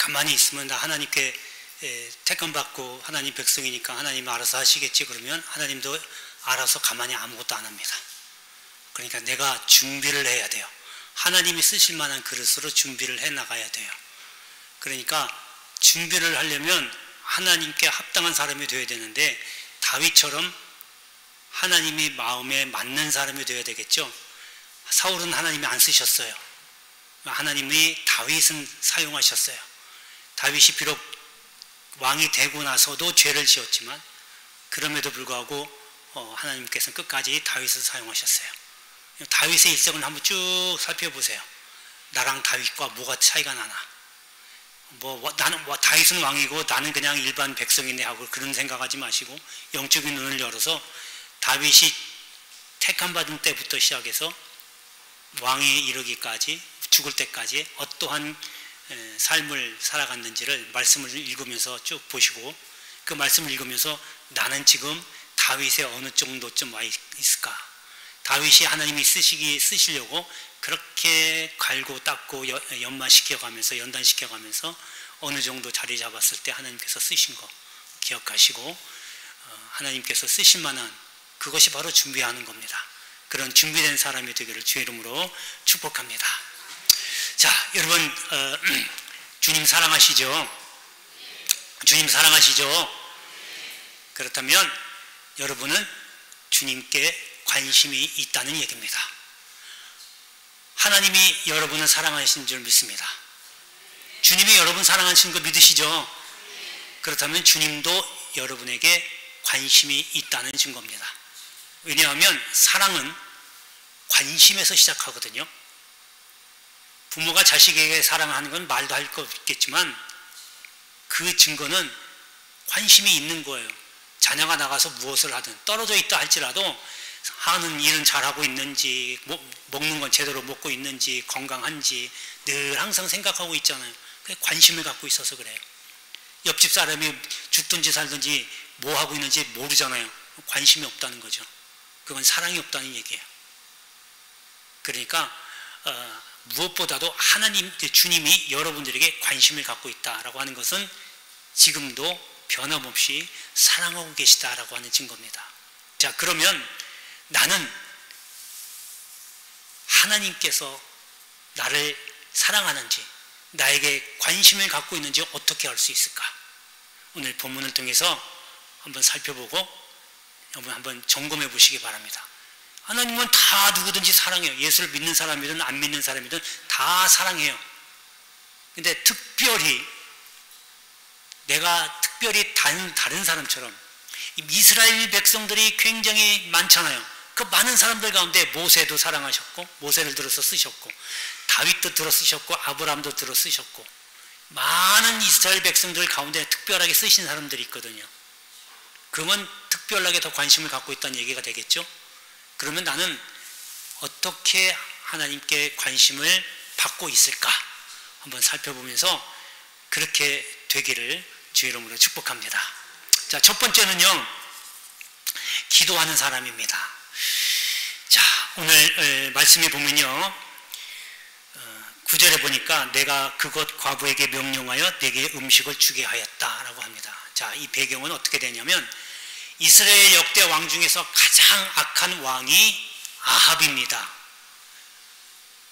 가만히 있으면 나 하나님께 택함받고 하나님 백성이니까 하나님 알아서 하시겠지 그러면 하나님도 알아서 가만히 아무것도 안 합니다. 그러니까 내가 준비를 해야 돼요. 하나님이 쓰실 만한 그릇으로 준비를 해 나가야 돼요. 그러니까 준비를 하려면 하나님께 합당한 사람이 되어야 되는데 다윗처럼 하나님이 마음에 맞는 사람이 되어야 되겠죠. 사울은 하나님이 안 쓰셨어요. 하나님이 다윗은 사용하셨어요. 다윗이 비록 왕이 되고 나서도 죄를 지었지만 그럼에도 불구하고 하나님께서는 끝까지 다윗을 사용하셨어요. 다윗의 일생을 한번 쭉 살펴보세요. 나랑 다윗과 뭐가 차이가 나나? 나는 다윗은 왕이고 나는 그냥 일반 백성이네 하고 그런 생각하지 마시고 영적인 눈을 열어서 다윗이 택함 받은 때부터 시작해서 왕이 이르기까지 죽을 때까지 어떠한 삶을 살아갔는지를 말씀을 읽으면서 쭉 보시고 그 말씀을 읽으면서 나는 지금 다윗의 어느 정도쯤 와 있을까? 다윗이 하나님이 쓰시려고 그렇게 갈고 닦고 연마시켜가면서 연단시켜가면서 어느 정도 자리 잡았을 때 하나님께서 쓰신 거 기억하시고 하나님께서 쓰실 만한 그것이 바로 준비하는 겁니다. 그런 준비된 사람이 되기를 주의 이름으로 축복합니다. 자, 여러분 주님 사랑하시죠? 주님 사랑하시죠? 그렇다면 여러분은 주님께 관심이 있다는 얘기입니다. 하나님이 여러분을 사랑하시는 줄 믿습니다. 주님이 여러분 사랑하시는 거 믿으시죠? 그렇다면 주님도 여러분에게 관심이 있다는 증거입니다. 왜냐하면 사랑은 관심에서 시작하거든요. 부모가 자식에게 사랑하는 건 말도 할 거 없겠지만 그 증거는 관심이 있는 거예요. 자녀가 나가서 무엇을 하든 떨어져 있다 할지라도 하는 일은 잘하고 있는지 먹는 건 제대로 먹고 있는지 건강한지 늘 항상 생각하고 있잖아요. 관심을 갖고 있어서 그래요. 옆집 사람이 죽든지 살든지 뭐 하고 있는지 모르잖아요. 관심이 없다는 거죠. 그건 사랑이 없다는 얘기예요. 그러니까 무엇보다도 하나님, 주님이 여러분들에게 관심을 갖고 있다라고 하는 것은 지금도 변함없이 사랑하고 계시다라고 하는 증거입니다. 자, 그러면 나는 하나님께서 나를 사랑하는지 나에게 관심을 갖고 있는지 어떻게 알 수 있을까? 오늘 본문을 통해서 한번 살펴보고 한번 점검해 보시기 바랍니다. 하나님은 다 누구든지 사랑해요. 예수를 믿는 사람이든 안 믿는 사람이든 다 사랑해요. 근데 특별히 내가 특별히 다른 사람처럼 이스라엘 백성들이 굉장히 많잖아요. 그 많은 사람들 가운데 모세도 사랑하셨고 모세를 들어서 쓰셨고 다윗도 들어 쓰셨고 아브라함도 들어 쓰셨고 많은 이스라엘 백성들 가운데 특별하게 쓰신 사람들이 있거든요. 그러면 특별하게 더 관심을 갖고 있다는 얘기가 되겠죠. 그러면 나는 어떻게 하나님께 관심을 받고 있을까 한번 살펴보면서 그렇게 되기를 주의 이름으로 축복합니다. 자, 첫 번째는요, 기도하는 사람입니다. 자, 오늘 말씀에 보면요 9절에 보니까 내가 그곳 과부에게 명령하여 내게 음식을 주게 하였다라고 합니다. 자, 이 배경은 어떻게 되냐면 이스라엘 역대 왕 중에서 가장 악한 왕이 아합입니다.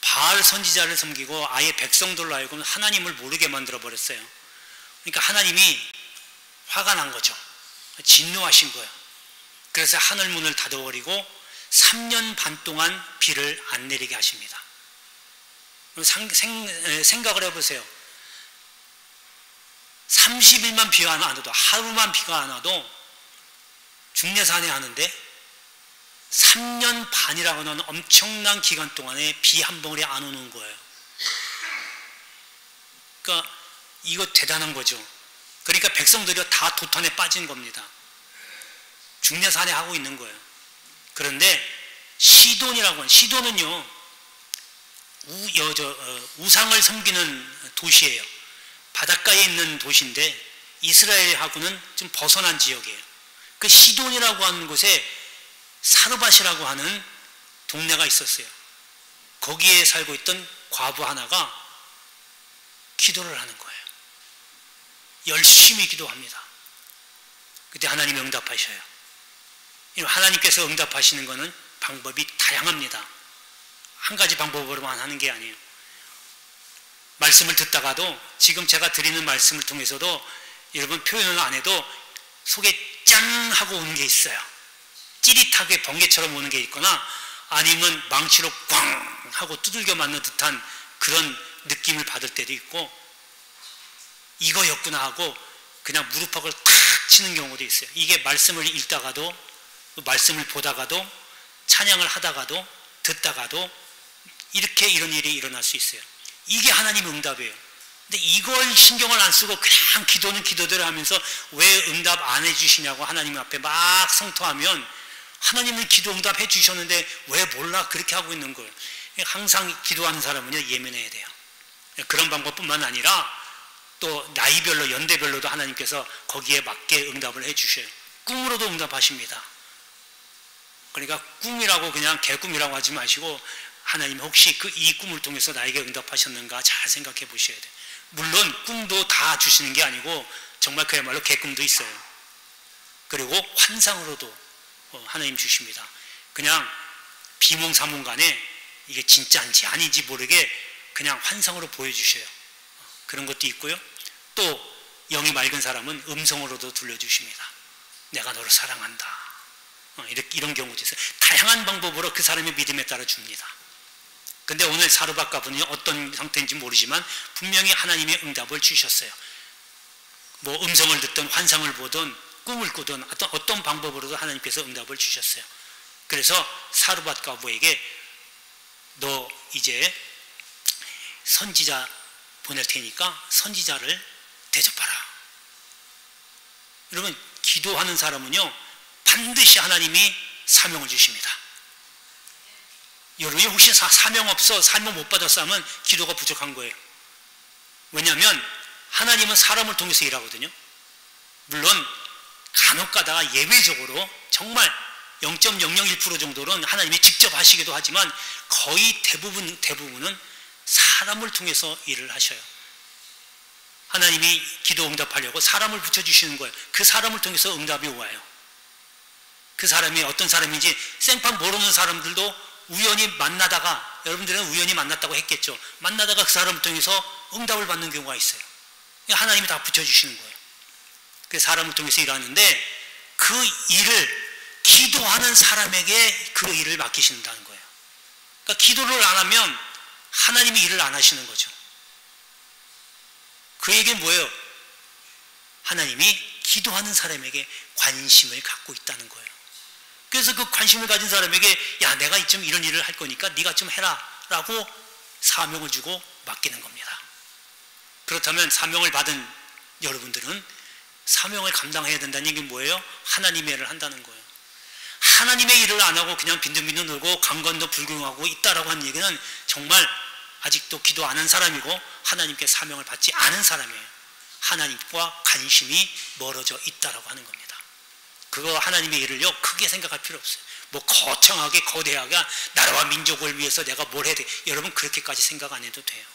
바알 선지자를 섬기고 아예 백성들로 하여금 하나님을 모르게 만들어 버렸어요. 그러니까 하나님이 화가 난 거죠. 진노하신 거예요. 그래서 하늘 문을 닫아버리고 3년 반 동안 비를 안 내리게 하십니다. 생각을 해보세요. 30일만 비가 안 와도, 하루만 비가 안 와도 중내산에 하는데 3년 반이라고 하는 엄청난 기간 동안에 비 한 덩어리 안 오는 거예요. 그러니까 이거 대단한 거죠. 그러니까 백성들이 다 도탄에 빠진 겁니다. 중내산에 하고 있는 거예요. 그런데 시돈이라고 하는, 시돈은요 우상을 섬기는 도시예요. 바닷가에 있는 도시인데 이스라엘하고는 좀 벗어난 지역이에요. 그 시돈이라고 하는 곳에 사르밧이라고 하는 동네가 있었어요. 거기에 살고 있던 과부 하나가 기도를 하는 거예요. 열심히 기도합니다. 그때 하나님이 응답하셔요. 하나님께서 응답하시는 것은 방법이 다양합니다. 한 가지 방법으로만 하는 게 아니에요. 말씀을 듣다가도 지금 제가 드리는 말씀을 통해서도 여러분 표현을 안 해도 속에 짠 하고 오는 게 있어요. 찌릿하게 번개처럼 오는 게 있거나 아니면 망치로 꽝 하고 두들겨 맞는 듯한 그런 느낌을 받을 때도 있고 이거였구나 하고 그냥 무릎팍을 탁 치는 경우도 있어요. 이게 말씀을 읽다가도 말씀을 보다가도 찬양을 하다가도 듣다가도 이렇게 이런 일이 일어날 수 있어요. 이게 하나님의 응답이에요. 근데 이걸 신경을 안 쓰고 그냥 기도는 기도대로 하면서 왜 응답 안 해주시냐고 하나님 앞에 막 성토하면 하나님은 기도 응답해 주셨는데 왜 몰라 그렇게 하고 있는 거예요. 항상 기도하는 사람은요 예민해야 돼요. 그런 방법뿐만 아니라 또 나이별로 연대별로도 하나님께서 거기에 맞게 응답을 해 주셔요. 꿈으로도 응답하십니다. 그러니까 꿈이라고 그냥 개꿈이라고 하지 마시고 하나님 혹시 이 꿈을 통해서 나에게 응답하셨는가 잘 생각해 보셔야 돼요. 물론 꿈도 다 주시는 게 아니고 정말 그야말로 개꿈도 있어요. 그리고 환상으로도 하나님 주십니다. 그냥 비몽사몽간에 이게 진짜인지 아닌지 모르게 그냥 환상으로 보여주셔요. 그런 것도 있고요. 또 영이 맑은 사람은 음성으로도 들려주십니다. 내가 너를 사랑한다. 이런 경우도 있어요. 다양한 방법으로 그 사람의 믿음에 따라 줍니다. 근데 오늘 사르밧가브는 어떤 상태인지 모르지만 분명히 하나님의 응답을 주셨어요. 뭐 음성을 듣든 환상을 보든 꿈을 꾸든 어떤 방법으로도 하나님께서 응답을 주셨어요. 그래서 사르밧가브에게 너 이제 선지자 보낼 테니까 선지자를 대접하라. 여러분 기도하는 사람은요 반드시 하나님이 사명을 주십니다. 여러분이 혹시 사명 없어 사명 못 받았어 하면 기도가 부족한 거예요. 왜냐하면 하나님은 사람을 통해서 일하거든요. 물론 간혹 가다가 예외적으로 정말 0.001% 정도는 하나님이 직접 하시기도 하지만 거의 대부분은 사람을 통해서 일을 하셔요. 하나님이 기도 응답하려고 사람을 붙여주시는 거예요. 그 사람을 통해서 응답이 와요. 그 사람이 어떤 사람인지 생판 모르는 사람들도 우연히 만나다가 여러분들은 우연히 만났다고 했겠죠. 만나다가 그 사람을 통해서 응답을 받는 경우가 있어요. 하나님이 다 붙여주시는 거예요. 그 사람을 통해서 일하는데 그 일을 기도하는 사람에게 그 일을 맡기신다는 거예요. 그러니까 기도를 안 하면 하나님이 일을 안 하시는 거죠. 그 얘기는 뭐예요? 하나님이 기도하는 사람에게 관심을 갖고 있다는 거예요. 그래서 그 관심을 가진 사람에게 야 내가 좀 이런 일을 할 거니까 네가 좀 해라 라고 사명을 주고 맡기는 겁니다. 그렇다면 사명을 받은 여러분들은 사명을 감당해야 된다는 얘기는 뭐예요? 하나님의 일을 한다는 거예요. 하나님의 일을 안 하고 그냥 빈둥빈둥 놀고 강건도 불구하고 있다라고 하는 얘기는 정말 아직도 기도 안 한 사람이고 하나님께 사명을 받지 않은 사람이에요. 하나님과 관심이 멀어져 있다라고 하는 겁니다. 그거 하나님의 일을요 크게 생각할 필요 없어요. 뭐 거창하게 거대하게 나라와 민족을 위해서 내가 뭘 해야 돼. 여러분 그렇게까지 생각 안 해도 돼요.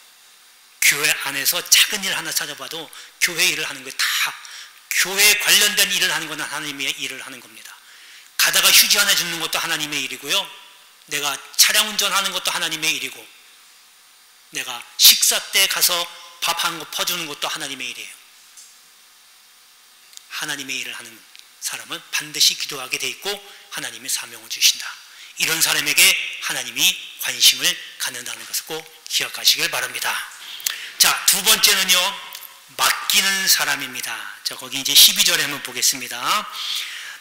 교회 안에서 작은 일 하나 찾아봐도 교회 일을 하는 거예요. 다 교회에 관련된 일을 하는 건 하나님의 일을 하는 겁니다. 가다가 휴지 하나 주는 것도 하나님의 일이고요. 내가 차량 운전하는 것도 하나님의 일이고 내가 식사 때 가서 밥 한 거 퍼주는 것도 하나님의 일이에요. 하나님의 일을 하는 사람은 반드시 기도하게 돼 있고 하나님의 사명을 주신다. 이런 사람에게 하나님이 관심을 갖는다는 것을 꼭 기억하시길 바랍니다. 자, 두 번째는요, 맡기는 사람입니다. 자, 거기 이제 12절에 한번 보겠습니다.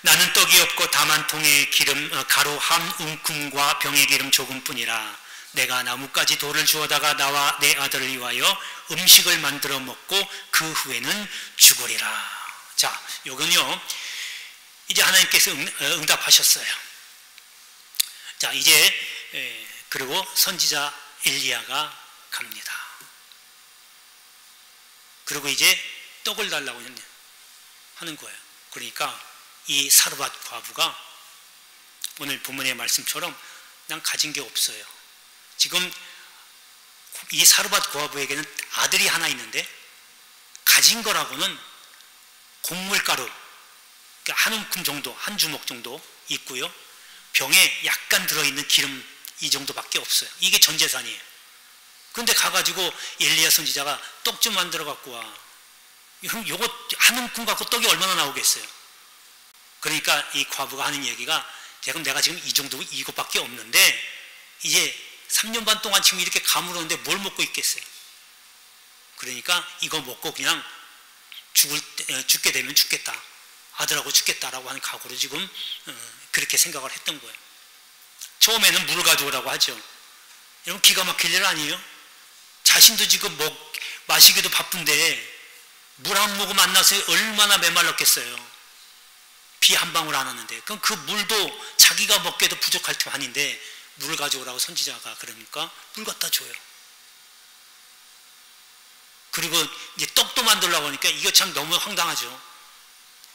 나는 떡이 없고 다만 통에 기름 가루 한 움큼과 병에 기름 조금뿐이라. 내가 나뭇가지 돌을 주워다가 나와 내 아들을 위하여 음식을 만들어 먹고 그 후에는 죽으리라. 자, 요건요 이제 하나님께서 응답하셨어요. 자, 이제 그리고 선지자 엘리야가 갑니다. 그리고 이제 떡을 달라고 하는 거예요. 그러니까 이 사르밧 과부가 오늘 본문의 말씀처럼 난 가진 게 없어요. 지금 이 사르밧 과부에게는 아들이 하나 있는데 가진 거라고는 곡물가루 그러니까 한 움큼 정도, 한 주먹 정도 있고요. 병에 약간 들어있는 기름 이 정도밖에 없어요. 이게 전 재산이에요. 그런데 가가지고 엘리야 선지자가 떡 좀 만들어 갖고 와. 형, 요거 한 움큼 갖고 떡이 얼마나 나오겠어요? 그러니까 이 과부가 하는 얘기가 내가 지금 이 정도 이것밖에 없는데 이제 3년 반 동안 지금 이렇게 가물었는데 뭘 먹고 있겠어요? 그러니까 이거 먹고 그냥 죽게 되면 죽겠다. 아들하고 죽겠다라고 하는 각오로 지금 그렇게 생각을 했던 거예요. 처음에는 물을 가져오라고 하죠. 여러분 기가 막힐 일 아니에요? 자신도 지금 마시기도 바쁜데 물 한 모금 안 나서 얼마나 메말랐겠어요. 비 한 방울 안 왔는데 그럼 그 물도 자기가 먹기에도 부족할 판인데 물을 가져오라고 선지자가 그러니까 물 갖다 줘요. 그리고 이제 떡도 만들려고 하니까 이거 참 너무 황당하죠.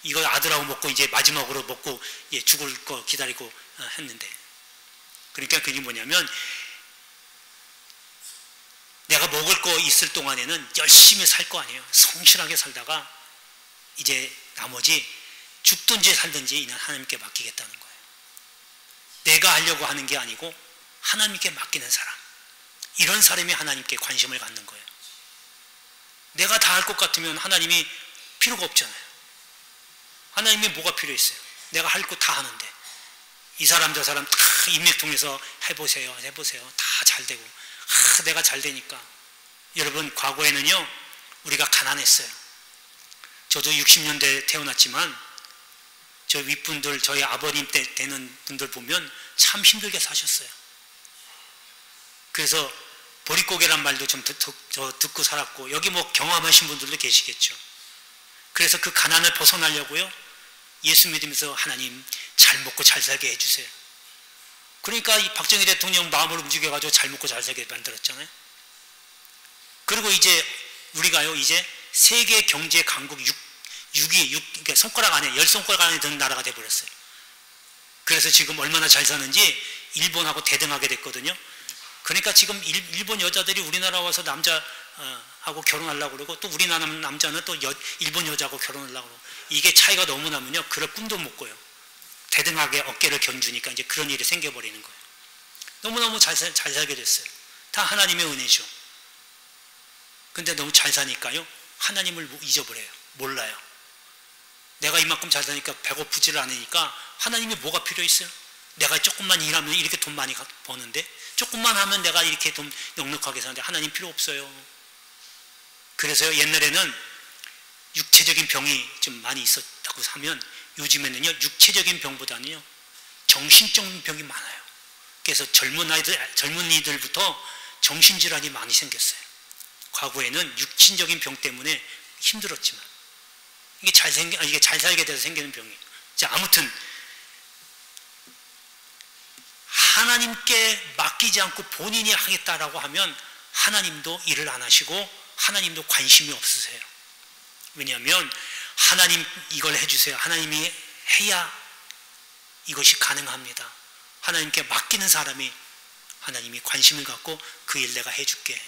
이거 아들하고 먹고 이제 마지막으로 먹고 죽을 거 기다리고 했는데 그러니까 그게 뭐냐면 내가 먹을 거 있을 동안에는 열심히 살 거 아니에요. 성실하게 살다가 이제 나머지 죽든지 살든지 이는 하나님께 맡기겠다는 거예요. 내가 하려고 하는 게 아니고 하나님께 맡기는 사람. 이런 사람이 하나님께 관심을 갖는 거예요. 내가 다 할 것 같으면 하나님이 필요가 없잖아요. 하나님이 뭐가 필요했어요? 내가 할 거 다 하는데 이 사람 저 사람 다 인맥통해서 해보세요 다 잘 되고 내가 잘 되니까. 여러분 과거에는요 우리가 가난했어요. 저도 60년대에 태어났지만 저 윗분들 저희 아버님 때 되는 분들 보면 참 힘들게 사셨어요. 그래서 보릿고개란 말도 좀 듣고 살았고 여기 뭐 경험하신 분들도 계시겠죠. 그래서 그 가난을 벗어나려고요 예수 믿으면서 하나님 잘 먹고 잘 살게 해주세요. 그러니까 이 박정희 대통령 마음을 움직여가지고 잘 먹고 잘 살게 만들었잖아요. 그리고 이제 우리가요 이제 세계 경제 강국 6위 그러니까 손가락 안에 10손가락 안에 드는 나라가 돼버렸어요. 그래서 지금 얼마나 잘 사는지 일본하고 대등하게 됐거든요. 그러니까 지금 일본 여자들이 우리나라 와서 남자하고 결혼하려고 그러고 또 우리나라 남자는 또 일본 여자하고 결혼하려고 그러고 이게 차이가 너무 나면요 그럴 꿈도 못 꿔요. 대등하게 어깨를 견주니까 이제 그런 일이 생겨버리는 거예요. 너무너무 잘 살게 됐어요. 다 하나님의 은혜죠. 근데 너무 잘 사니까요 하나님을 잊어버려요. 몰라요. 내가 이만큼 잘 사니까 배고프지를 않으니까 하나님이 뭐가 필요했어요? 내가 조금만 일하면 이렇게 돈 많이 버는데 조금만 하면 내가 이렇게 돈 넉넉하게 사는데 하나님 필요 없어요. 그래서 옛날에는 육체적인 병이 좀 많이 있었다고 하면 요즘에는요 육체적인 병보다는요 정신적인 병이 많아요. 그래서 젊은이들부터 정신질환이 많이 생겼어요. 과거에는 육신적인 병 때문에 힘들었지만 이게 잘 살게 돼서 생기는 병이에요. 자, 아무튼 하나님께 맡기지 않고 본인이 하겠다라고 하면 하나님도 일을 안 하시고 하나님도 관심이 없으세요. 왜냐하면 하나님 이걸 해주세요. 하나님이 해야 이것이 가능합니다. 하나님께 맡기는 사람이 하나님이 관심을 갖고 그 일 내가 해줄게.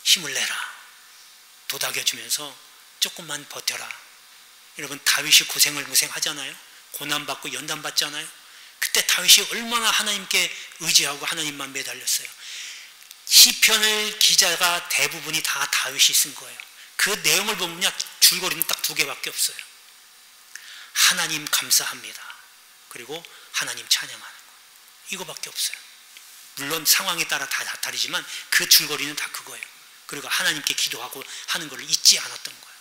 힘을 내라. 도닥여주면서 조금만 버텨라. 여러분 다윗이 고생하잖아요. 고난받고 연단받잖아요. 그때 다윗이 얼마나 하나님께 의지하고 하나님만 매달렸어요. 시편을 기자가 대부분이 다 다윗이 쓴 거예요. 그 내용을 보면 줄거리는 딱 2개밖에 없어요. 하나님 감사합니다. 그리고 하나님 찬양하는 거. 이거밖에 없어요. 물론 상황에 따라 다 다르지만 그 줄거리는 다 그거예요. 그리고 하나님께 기도하고 하는 걸 잊지 않았던 거예요.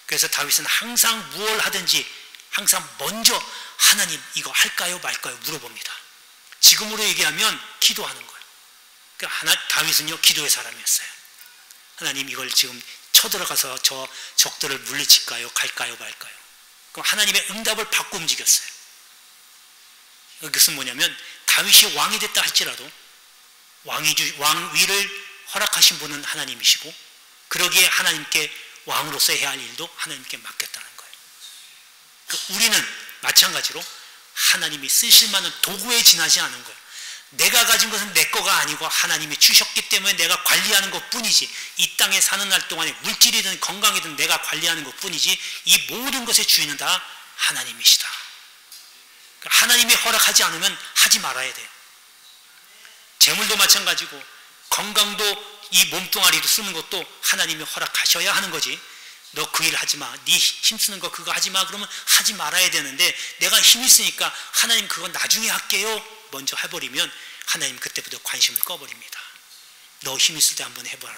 그래서 다윗은 항상 무엇을 하든지 항상 먼저 하나님 이거 할까요 말까요 물어봅니다. 지금으로 얘기하면 기도하는 거예요. 그러니까 다윗은요 기도의 사람이었어요. 하나님 이걸 지금 쳐들어가서 저 적들을 물리칠까요 갈까요 말까요. 그럼 하나님의 응답을 받고 움직였어요. 그것은 뭐냐면 다윗이 왕이 됐다 할지라도 왕위를 허락하신 분은 하나님이시고 그러기에 하나님께 왕으로서 해야 할 일도 하나님께 맡겼다는 거예요. 우리는 마찬가지로 하나님이 쓰실 만한 도구에 지나지 않은 거예요. 내가 가진 것은 내 거가 아니고 하나님이 주셨기 때문에 내가 관리하는 것 뿐이지, 이 땅에 사는 날 동안에 물질이든 건강이든 내가 관리하는 것 뿐이지, 이 모든 것의 주인은 다 하나님이시다. 하나님이 허락하지 않으면 하지 말아야 돼요. 재물도 마찬가지고 건강도, 이 몸뚱아리도 쓰는 것도 하나님이 허락하셔야 하는 거지. 너 그 일 하지 마, 네 힘쓰는 거 그거 하지 마 그러면 하지 말아야 되는데, 내가 힘 있으니까 하나님 그거 나중에 할게요 먼저 해버리면 하나님 그때부터 관심을 꺼버립니다. 너 힘 있을 때 한번 해봐라.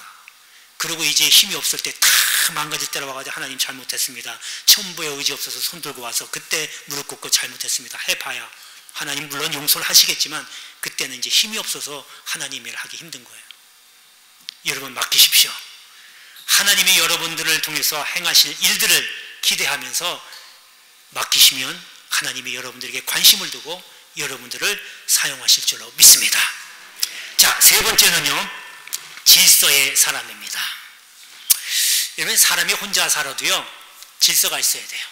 그리고 이제 힘이 없을 때 다 망가질 때로 와가지고 하나님 잘못했습니다, 천부에 의지 없어서 손 들고 와서 그때 무릎 꿇고 잘못했습니다 해봐야 하나님 물론 용서를 하시겠지만 그때는 이제 힘이 없어서 하나님 일 하기 힘든 거예요. 여러분 맡기십시오. 하나님이 여러분들을 통해서 행하실 일들을 기대하면서 맡기시면 하나님이 여러분들에게 관심을 두고 여러분들을 사용하실 줄로 믿습니다. 자, 세 번째는요, 질서의 사람입니다. 여러분, 사람이 혼자 살아도요 질서가 있어야 돼요.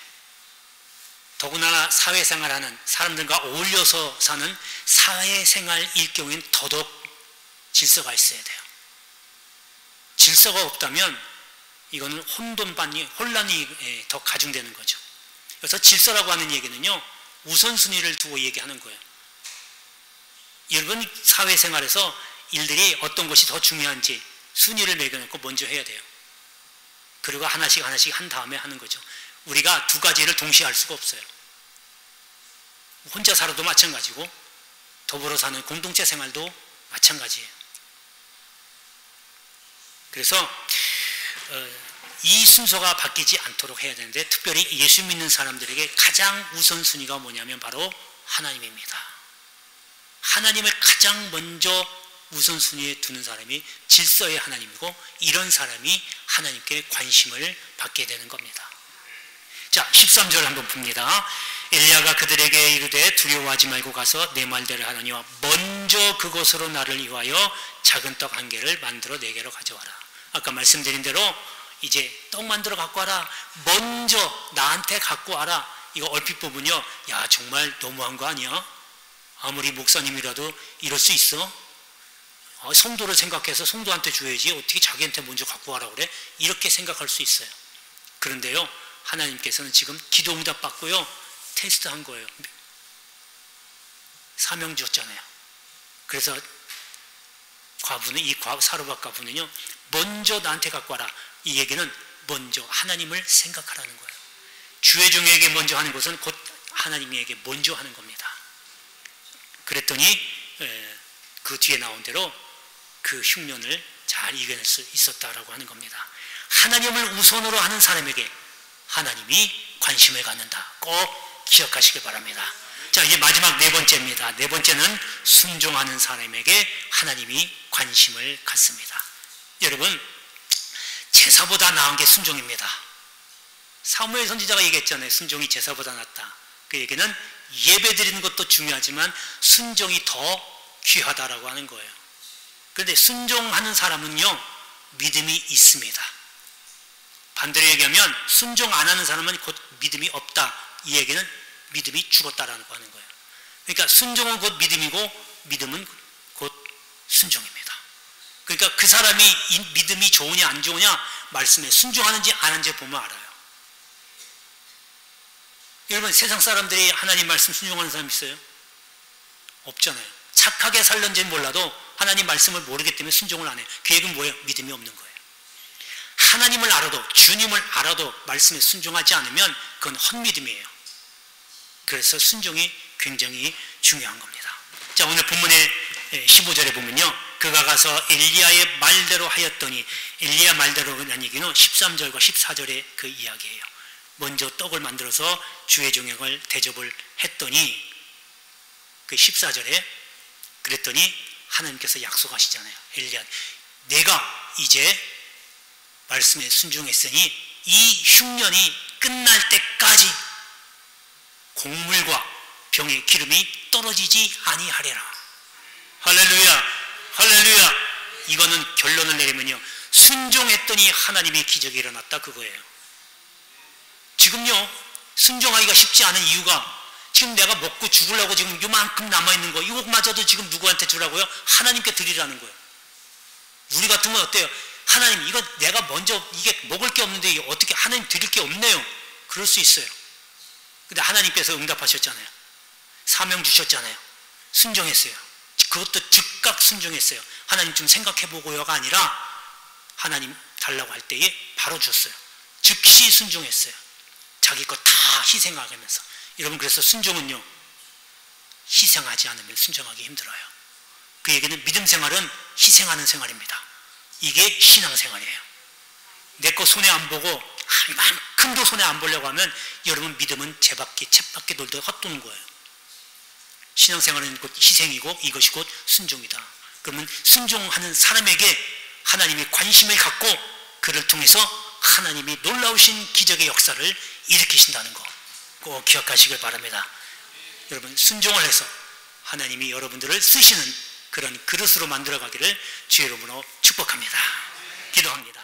더군다나 사회생활하는 사람들과 어울려서 사는 사회생활일 경우에는 더더욱 질서가 있어야 돼요. 질서가 없다면 이거는 혼란이 더 가중되는 거죠. 그래서 질서라고 하는 얘기는요, 우선순위를 두고 얘기하는 거예요. 여러분, 사회생활에서 일들이 어떤 것이 더 중요한지 순위를 매겨놓고 먼저 해야 돼요. 그리고 하나씩 한 다음에 하는 거죠. 우리가 두 가지를 동시에 할 수가 없어요. 혼자 살아도 마찬가지고 더불어 사는 공동체 생활도 마찬가지예요. 그래서 이 순서가 바뀌지 않도록 해야 되는데, 특별히 예수 믿는 사람들에게 가장 우선순위가 뭐냐면 바로 하나님입니다. 하나님을 가장 먼저 우선순위에 두는 사람이 질서의 하나님이고, 이런 사람이 하나님께 관심을 받게 되는 겁니다. 자, 13절 한번 봅니다. 엘리야가 그들에게 이르되 두려워하지 말고 가서 내 말대로 하느니와 먼저 그곳으로 나를 위하여 작은 떡 한 개를 만들어 내게로 가져와라. 아까 말씀드린 대로 이제 떡 만들어 갖고 와라, 먼저 나한테 갖고 와라. 이거 얼핏 보면요, 야 정말 너무한 거 아니야? 아무리 목사님이라도 이럴 수 있어? 성도를 생각해서 성도한테 줘야지 어떻게 자기한테 먼저 갖고 와라 그래? 이렇게 생각할 수 있어요. 그런데요, 하나님께서는 지금 기도 응답 받고요 테스트한 거예요. 사명 주었잖아요. 그래서 이 사르밧 과부는요, 먼저 나한테 갖고 와라. 이 얘기는 먼저 하나님을 생각하라는 거예요. 주의 종에게 먼저 하는 것은 곧 하나님에게 먼저 하는 겁니다. 그랬더니 그 뒤에 나온 대로 그 흉년을 잘 이겨낼 수 있었다라고 하는 겁니다. 하나님을 우선으로 하는 사람에게 하나님이 관심을 갖는다. 꼭 기억하시기 바랍니다. 자, 이제 마지막 네 번째입니다. 네 번째는 순종하는 사람에게 하나님이 관심을 갖습니다. 여러분, 제사보다 나은 게 순종입니다. 사무엘 선지자가 얘기했잖아요. 순종이 제사보다 낫다. 그 얘기는 예배 드리는 것도 중요하지만 순종이 더 귀하다라고 하는 거예요. 그런데 순종하는 사람은요, 믿음이 있습니다. 반대로 얘기하면 순종 안 하는 사람은 곧 믿음이 없다. 이 얘기는 믿음이 죽었다라는 거 하는 거예요. 그러니까 순종은 곧 믿음이고 믿음은 곧 순종입니다. 그러니까 그 사람이 믿음이 좋으냐 안 좋으냐 말씀에 순종하는지 안 하는지 보면 알아요. 여러분, 세상 사람들이 하나님 말씀 순종하는 사람 있어요? 없잖아요. 착하게 살는지는 몰라도 하나님 말씀을 모르기 때문에 순종을 안 해요. 그 얘기는 뭐예요? 믿음이 없는 거예요. 하나님을 알아도, 주님을 알아도 말씀에 순종하지 않으면 그건 헛믿음이에요. 그래서 순종이 굉장히 중요한 겁니다. 자, 오늘 본문의 15절에 보면요, 그가 가서 엘리야의 말대로 하였더니, 엘리야 말대로라는 얘기는 13절과 14절의 그 이야기예요. 먼저 떡을 만들어서 주의 종에게 대접을 했더니, 그 14절에 그랬더니 하나님께서 약속하시잖아요. 엘리야, 내가 이제 말씀에 순종했으니 이 흉년이 끝날 때까지 곡물과 병의 기름이 떨어지지 아니하리라. 할렐루야, 할렐루야. 이거는 결론을 내리면요, 순종했더니 하나님의 기적이 일어났다, 그거예요. 지금요, 순종하기가 쉽지 않은 이유가 지금 내가 먹고 죽으려고 지금 요만큼 남아있는 거 이거마저도 지금 누구한테 주라고요? 하나님께 드리라는 거예요. 우리 같으면 어때요? 하나님 이거 내가 먼저 이게 먹을 게 없는데 이게 어떻게 하나님 드릴 게 없네요. 그럴 수 있어요. 근데 하나님께서 응답하셨잖아요. 사명 주셨잖아요. 순종했어요. 그것도 즉각 순종했어요. 하나님 좀 생각해보고요가 아니라 하나님 달라고 할 때에 바로 줬어요. 즉시 순종했어요. 자기 거 다 희생하면서. 여러분 그래서 순종은요 희생하지 않으면 순종하기 힘들어요. 그 얘기는 믿음 생활은 희생하는 생활입니다. 이게 신앙생활이에요. 내 거 손에 안 보고 이만큼도 손에 안 보려고 하면 여러분 믿음은 쳇바퀴 돌다 헛도는 거예요. 신앙생활은 곧 희생이고 이것이 곧 순종이다. 그러면 순종하는 사람에게 하나님이 관심을 갖고 그를 통해서 하나님이 놀라우신 기적의 역사를 일으키신다는 거 꼭 기억하시길 바랍니다. 여러분 순종을 해서 하나님이 여러분들을 쓰시는 그런 그릇으로 만들어가기를 주의 이름으로 축복합니다. 기도합니다.